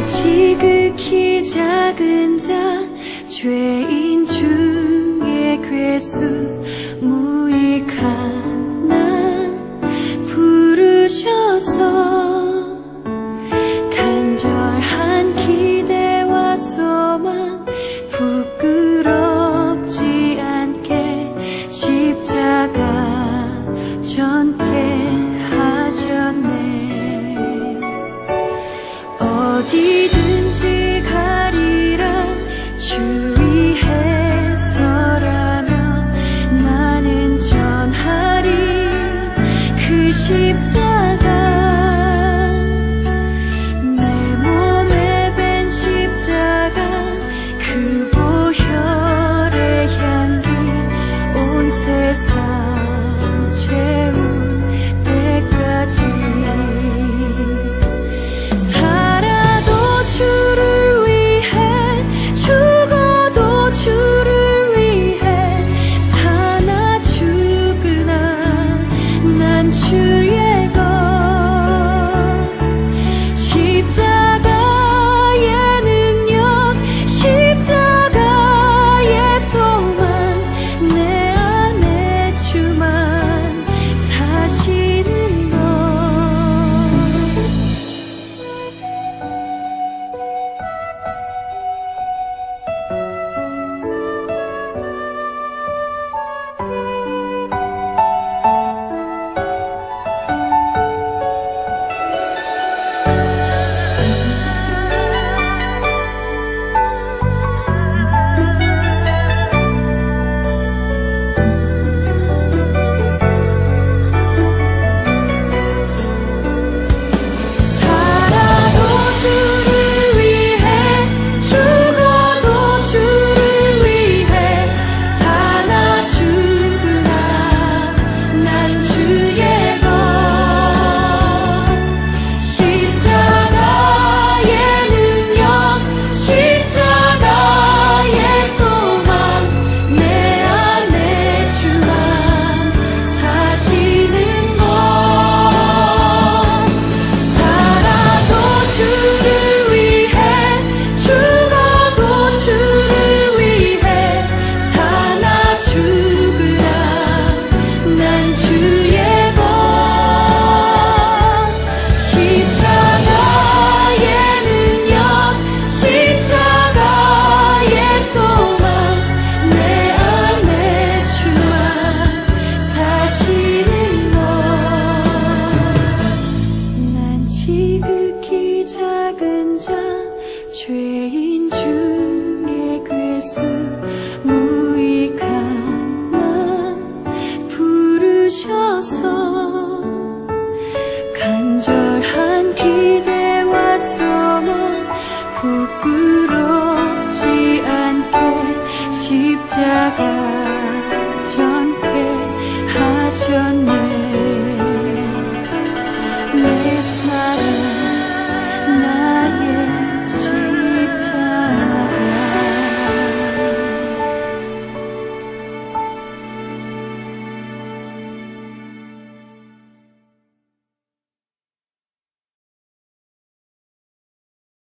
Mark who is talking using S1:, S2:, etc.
S1: 지극히 작은 자 죄인 중에 괴수 무익한 나 부르셔서 간절한 기대와 소망 부끄럽지 않게 십자가 전케 하셨네. 어디든지 가리라 주 위에 서라면 나는 전하리 그 십자가. 내 몸에 밴 십자가 그 보혈의 향기 온 세상 채울 때까지 살아도 주를 위해 죽어도 주를 위해 사나 죽으나 난 주의 것. 십자가의 능력 십자가의 소망 내 안에 주만 사시는 것. 살아도 주를 위해 죽어도 주를 위해 사나 죽으나 난 주의 것. 십자가의 능력 십자가의 소망 내 안에 주만 사시는 것. 살아도 주를 위해 죽어도 주를 위해 사나 죽으나 난 주의 것. 십자가의 능력 십자가의 소망 내 안에 주만 사시는 것. 난 지극히 작은 자 죄인